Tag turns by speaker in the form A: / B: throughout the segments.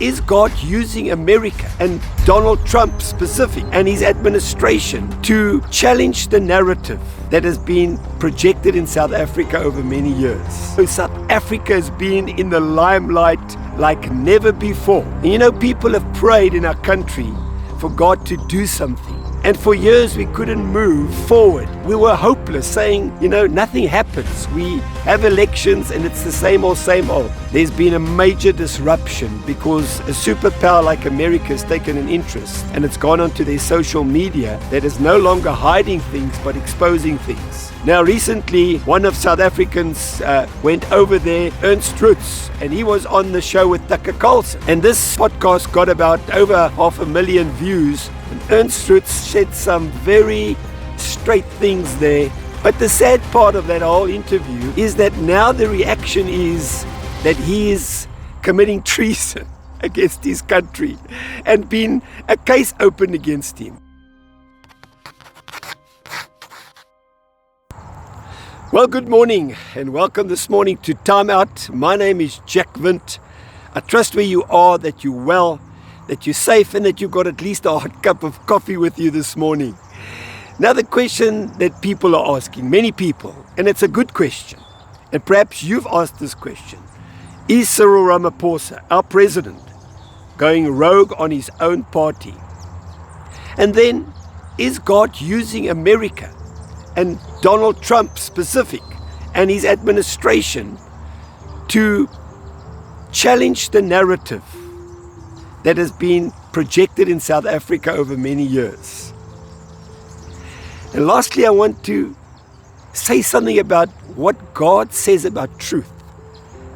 A: Is God using America and Donald Trump specific and his administration to challenge the narrative that has been projected in South Africa over many years? So South Africa has been in the limelight like never before. And people have prayed in our country for God to do something. And for years we couldn't move forward. We were hopeless, saying, nothing happens. We have elections and it's the same old, same old. There's been a major disruption because a superpower like America has taken an interest and it's gone onto their social media that is no longer hiding things but exposing things. Now recently, one of South Africans went over there, Ernst, and he was on the show with Carlson. And this podcast got about over 500,000 views. And Ernst said some very straight things there. But the sad part of that whole interview is that now the reaction is that he is committing treason against his country and been a case opened against him. Well, good morning and welcome this morning to Timeout. My name is Jack Vint. I trust where you are that you're well, that you're safe, and that you've got at least a hot cup of coffee with you this morning. Now, the question that people are asking, many people, and it's a good question, and perhaps you've asked this question: is Cyril Ramaphosa, our president, going rogue on his own party? And then, is God using America and Donald Trump specific and his administration to challenge the narrative that has been projected in South Africa over many years? And lastly, I want to say something about what God says about truth.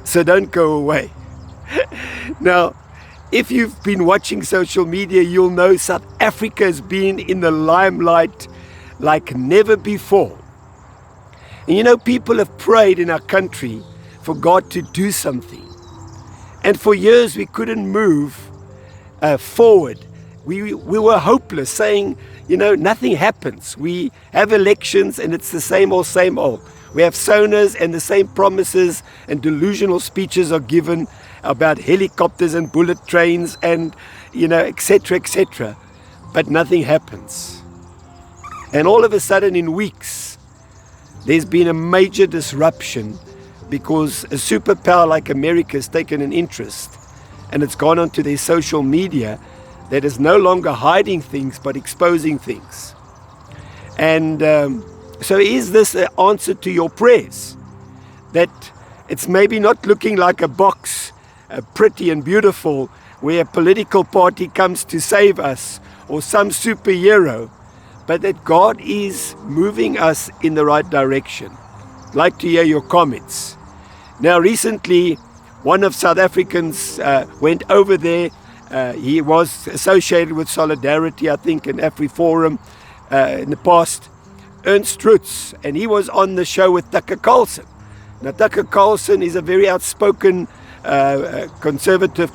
A: So don't go away. Now, if you've been watching social media, you'll know South Africa has been in the limelight like never before. And people have prayed in our country for God to do something. And for years we couldn't move forward. We were hopeless, saying, nothing happens. We have elections and it's the same old, same old. We have sonars and the same promises and delusional speeches are given about helicopters and bullet trains and, etc., etc. But nothing happens. And all of a sudden, in weeks, there's been a major disruption because a superpower like America has taken an interest and it's gone onto their social media that is no longer hiding things but exposing things. And so is this an answer to your prayers? That it's maybe not looking like a box, pretty and beautiful, where a political party comes to save us or some superhero, but that God is moving us in the right direction. I'd like to hear your comments. Now, recently, one of South Africans went over there. He was associated with Solidarity, I think, in AfriForum in the past, Ernst, and he was on the show with Carlson. Now, Carlson is a very outspoken conservative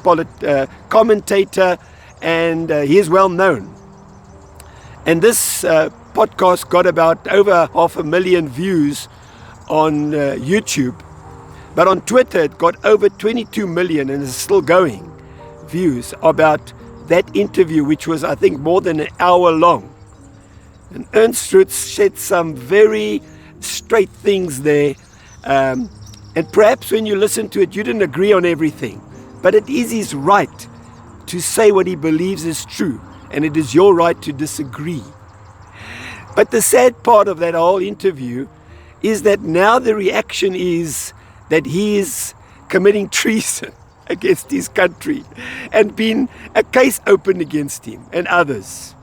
A: commentator, and he is well known. And this podcast got about over 500,000 views on YouTube. But on Twitter, it got over 22 million and is still going views about that interview, which was, I think, more than an hour long. And Ernst said some very straight things there. And perhaps when you listen to it, you didn't agree on everything. But it is his right to say what he believes is true. And it is your right to disagree. But the sad part of that whole interview is that now the reaction is that he is committing treason against his country and been a case opened against him and others.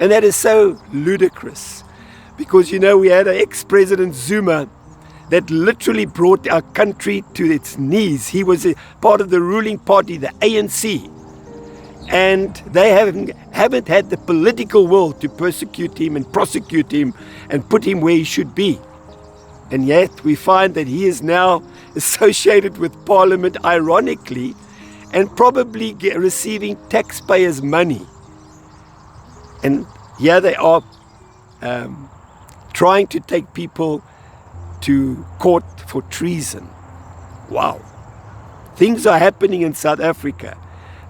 A: And that is so ludicrous because, we had an ex-president Zuma that literally brought our country to its knees. He was a part of the ruling party, the ANC. And they haven't had the political will to persecute him and prosecute him and put him where he should be. And yet we find that he is now associated with Parliament, ironically, and probably receiving taxpayers' money. And here they are trying to take people to court for treason. Wow. Things are happening in South Africa.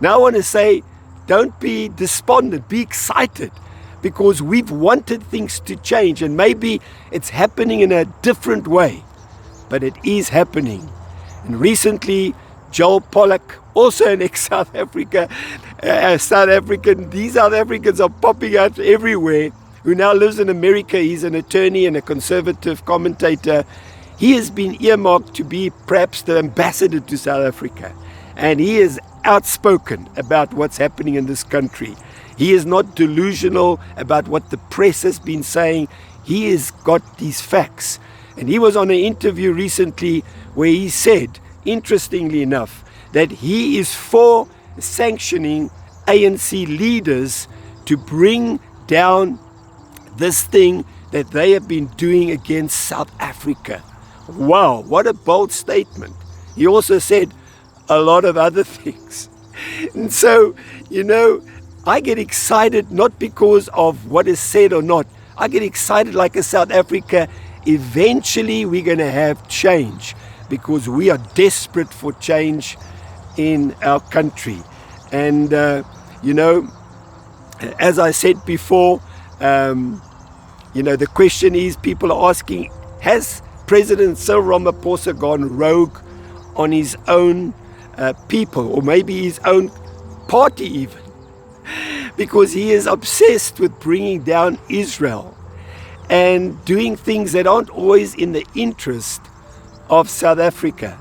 A: Now I want to say, don't be despondent, be excited, because we've wanted things to change, and maybe it's happening in a different way, but it is happening. And recently, Joel Pollack, also an ex-South Africa, South African, these South Africans are popping out everywhere, who now lives in America. He's an attorney and a conservative commentator. He has been earmarked to be perhaps the ambassador to South Africa. And he is outspoken about what's happening in this country. He is not delusional about what the press has been saying. He has got these facts. And he was on an interview recently where he said, interestingly enough, that he is for sanctioning ANC leaders to bring down this thing that they have been doing against South Africa. Wow, what a bold statement. He also said a lot of other things. And so, I get excited not because of what is said or not. I get excited like a South Africa. Eventually we're going to have change, because we are desperate for change in our country. And, as I said before, the question is, people are asking, has President Cyril Ramaphosa gone rogue on his own people, or maybe his own party even? Because he is obsessed with bringing down Israel and doing things that aren't always in the interest of South Africa.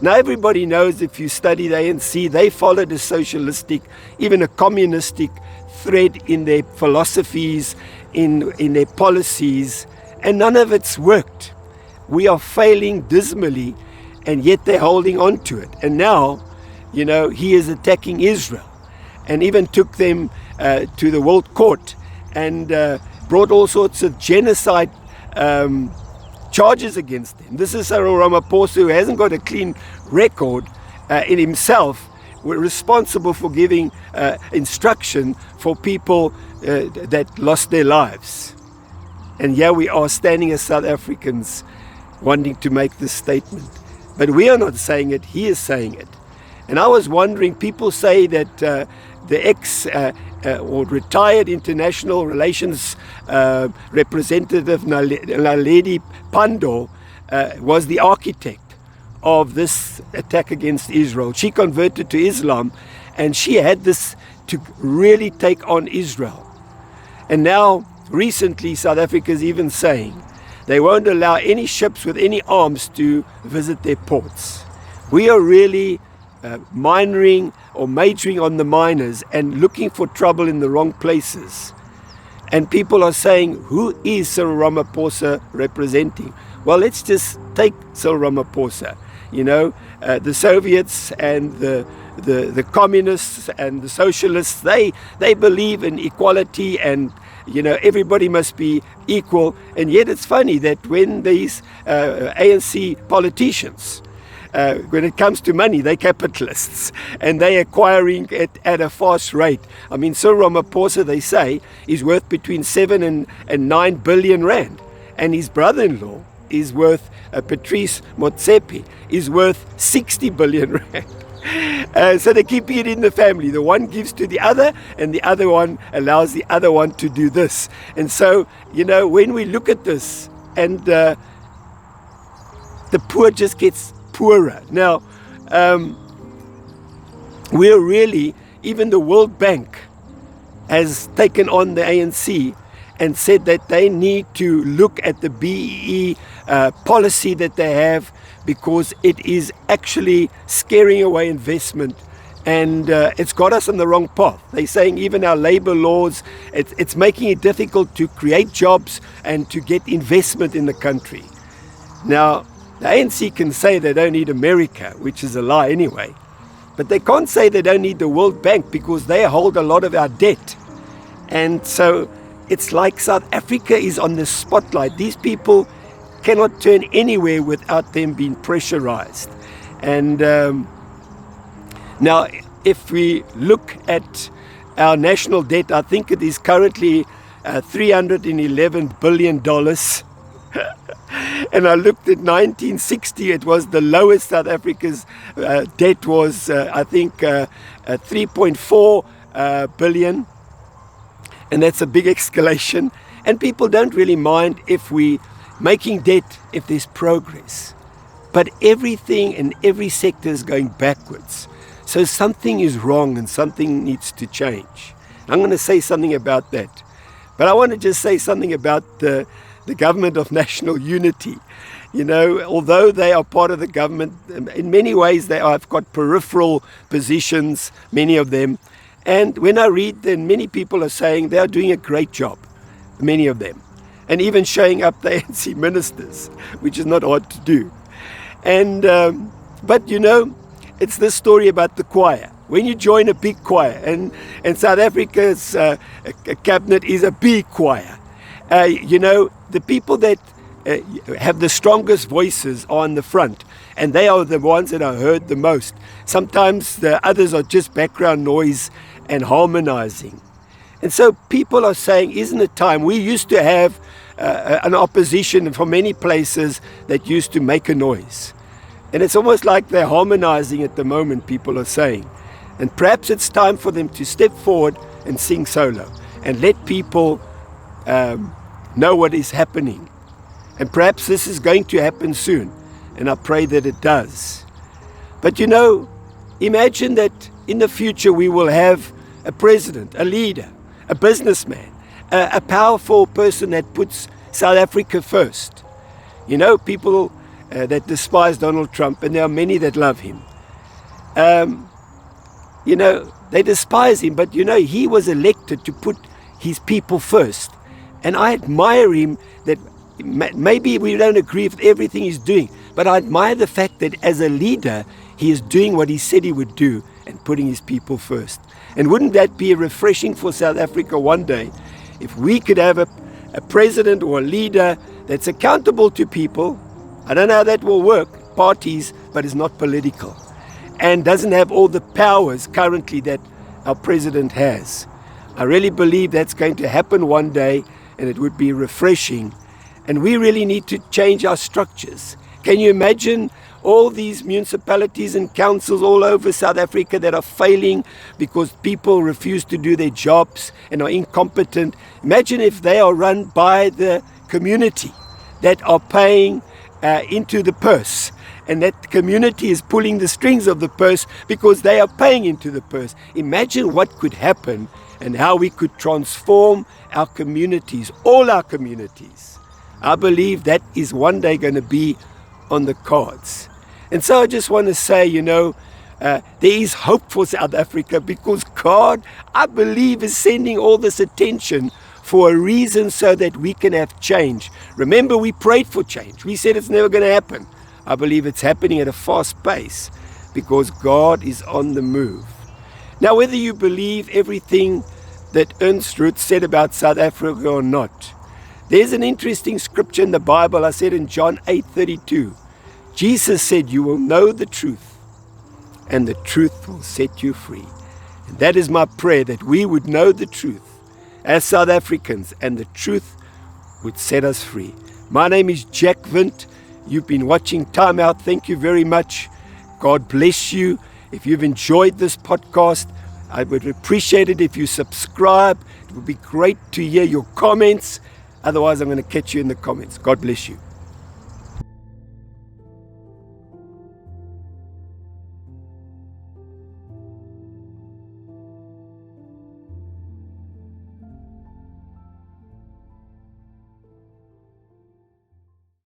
A: Now everybody knows, if you study the ANC, they followed a socialistic, even a communistic thread in their philosophies, in their policies, and none of it's worked. We are failing dismally, and yet they're holding on to it. And now, he is attacking Israel, and even took them to the World Court, and brought all sorts of genocide charges against them. This is Cyril Ramaphosa, who hasn't got a clean record in himself. We're responsible for giving instruction for people that lost their lives. And here we are standing as South Africans wanting to make this statement. But we are not saying it, he is saying it. And I was wondering, people say that the ex or retired international relations representative Naledi Pandor was the architect of this attack against Israel. She converted to Islam, and she had this to really take on Israel. And now, recently, South Africa is even saying they won't allow any ships with any arms to visit their ports. We are really minoring or majoring on the minors and looking for trouble in the wrong places. And people are saying, who is Cyril Ramaphosa representing? Well, let's just take Cyril Ramaphosa. The Soviets and the communists and the socialists, they believe in equality, and everybody must be equal. And yet it's funny that when these ANC politicians, when it comes to money, they're capitalists, and they're acquiring it at a fast rate. I mean, Cyril Ramaphosa, they say, is worth between 7 and 9 billion rand, and his brother-in-law is worth, Patrice Motsepe, is worth 60 billion rand. So they're keeping it in the family. The one gives to the other, and the other one allows the other one to do this. And so, when we look at this, and the poor just gets poorer. Now, we're really, even the World Bank has taken on the ANC and said that they need to look at the BEE policy that they have, because it is actually scaring away investment, and it's got us on the wrong path. They're saying even our labor laws, it's making it difficult to create jobs and to get investment in the country. Now, the ANC can say they don't need America, which is a lie anyway, but they can't say they don't need the World Bank, because they hold a lot of our debt. And so it's like South Africa is on the spotlight. These people cannot turn anywhere without them being pressurized. And now, if we look at our national debt, I think it is currently $311 billion. And I looked at 1960, it was the lowest. South Africa's debt was, I think, 3.4 billion. And that's a big escalation. And people don't really mind if we making debt if there's progress. But everything in every sector is going backwards. So something is wrong and something needs to change. I'm going to say something about that. But I want to just say something about the government of national unity. You know, although they are part of the government, in many ways they have got peripheral positions, many of them. And when I read them, many people are saying they are doing a great job, many of them. And even showing up the ANC ministers, which is not hard to do. And but you know, it's this story about the choir. When you join a big choir, and South Africa's cabinet is a big choir, you know, the people that have the strongest voices are on the front, and they are the ones that are heard the most. Sometimes the others are just background noise and harmonizing. And so people are saying, isn't it time? We used to have an opposition from many places that used to make a noise. And it's almost like they're harmonizing at the moment, people are saying. And perhaps it's time for them to step forward and sing solo and let people know what is happening. And perhaps this is going to happen soon. And I pray that it does. But you know, imagine that in the future we will have a president, a leader, a businessman, a powerful person that puts South Africa first. You know, people that despise Donald Trump, and there are many that love him. You know, they despise him, but you know, he was elected to put his people first. And I admire him that maybe we don't agree with everything he's doing, but I admire the fact that as a leader, he is doing what he said he would do and putting his people first. And wouldn't that be refreshing for South Africa one day if we could have a president or a leader that's accountable to people? I don't know how that will work, parties, but is not political, and doesn't have all the powers currently that our president has. I really believe that's going to happen one day, and it would be refreshing. And we really need to change our structures. Can you imagine all these municipalities and councils all over South Africa that are failing because people refuse to do their jobs and are incompetent? Imagine if they are run by the community that are paying into the purse, and that community is pulling the strings of the purse because they are paying into the purse. Imagine what could happen and how we could transform our communities, all our communities. I believe that is one day going to be on the cards. And so I just want to say, you know, there is hope for South Africa because God, I believe, is sending all this attention for a reason so that we can have change. Remember, we prayed for change. We said it's never going to happen. I believe it's happening at a fast pace because God is on the move. Now, whether you believe everything that Ernst said about South Africa or not, there's an interesting scripture in the Bible. I said in John 8:32, Jesus said, you will know the truth, and the truth will set you free. And that is my prayer, that we would know the truth as South Africans, and the truth would set us free. My name is Jack Vint. You've been watching Timeout. Thank you very much. God bless you. If you've enjoyed this podcast, I would appreciate it if you subscribe. It would be great to hear your comments. Otherwise, I'm going to catch you in the comments. God bless you.